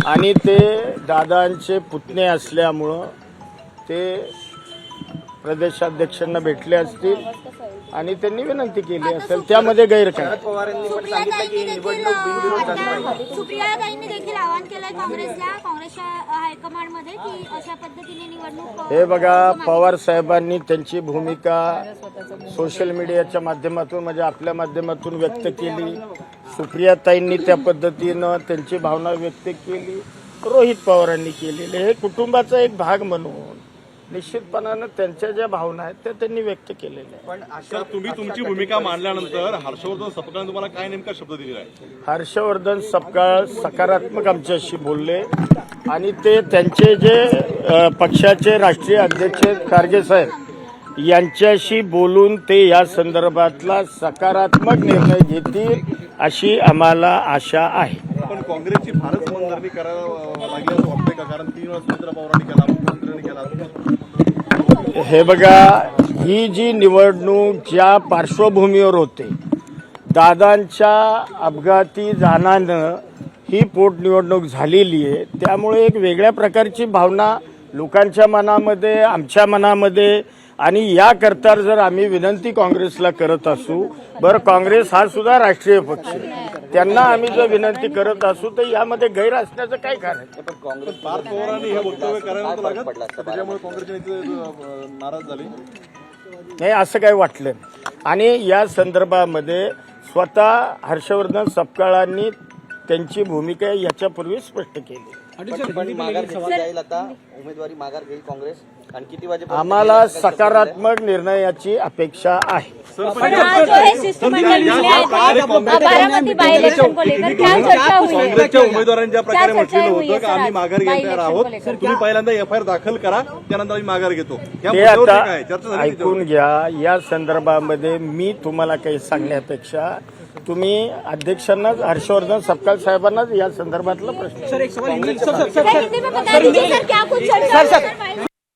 आणि ते दादांचे पुतणे असल्यामुळं ते प्रदेशाध्यक्षांना भेटले असतील आणि त्यांनी विनंती केली असेल, त्यामध्ये गैर काय? सुप्रियाताईंनी देखील आवाहन केलंय काँग्रेसच्या हायकमांडमध्ये की अशा पद्धतीने निवडणूक। हे बघा, पवार साहेबांनी त्यांची भूमिका सोशल मीडियाच्या माध्यमातून म्हणजे आपल्या माध्यमातून व्यक्त केली. सुप्रियाताईंनी त्या पद्धतीनं त्यांची भावना व्यक्त केली. रोहित पवारांनी केलेले हे कुटुंबाचा एक भाग म्हणून निश्चितपणानं त्यांच्या ज्या भावना आहेत त्या त्यांनी व्यक्त केलेल्या आहेत. पण सर, तुम्ही तुमची भूमिका मांडल्यानंतर हर्षवर्धन सपकाळ तुम्हाला काय नेमका शब्द दिलेला आहे? हर्षवर्धन सपकाळ सकारात्मक आमच्याशी बोलले आणि ते त्यांचे जे पक्षाचे राष्ट्रीय अध्यक्ष खारगे साहेब यांच्याशी बोलून ते या संदर्भातला सकारात्मक निर्णय घेतील अशी आम्हाला आशा आहे. पण काँग्रेसची फारच मनधरणी करायला लागली असं वाटतंय का? कारण 3 वेळा सुमित्रा पवारांनी केला, मुख्यमंत्र्यांनी केला. हे बघा, ही जी निवडणूक ज्या पार्श्वभूमीवर होते, दादांच्या अपघाती जाण्यानं ही पोटनिवडणूक झालेली आहे. त्यामुळे एक वेगळ्या प्रकारची भावना लोकांच्या मनामध्ये, आमच्या मनामध्ये, आणि याकरता जर आम्ही विनंती काँग्रेसला करत असू, बरं काँग्रेस हा सुद्धा राष्ट्रीय पक्ष आहे, त्यांना आम्ही जर विनंती करत असू तर यामध्ये गैर असण्याचं काय कारण आहे? पण काँग्रेस पार्थ पवारांनी हे वक्तव्य करायला नव्हतं लागत, त्याच्यामुळे काँग्रेसचे नेते नाराज झाले. नाही, असं काही वाटलं. आणि या संदर्भामध्ये स्वतः हर्षवर्धन सपकाळांनी त्यांची भूमिका याच्यापूर्वी स्पष्ट केली. माघार घेतली जाईल, आता उमेदवारी माघार घेईल काँग्रेस, आणि किती वाजेपर्यंत? आम्हाला सकारात्मक निर्णयाची अपेक्षा आहे. काँग्रेसच्या उमेदवारांनी ज्या प्रकारे म्हटलेलं होतं की आम्ही माघार घेणार आहोत, तुम्ही पहिल्यांदा एफआयआर दाखल करा, त्यानंतर आम्ही माघार घेतो, ते आता ऐकून घ्या. या संदर्भामध्ये मी तुम्हाला काही सांगण्यापेक्षा तुम्ही अध्यक्षांना हर्षवर्धन सपकाळ साहेबांनाच या संदर्भातला प्रश्न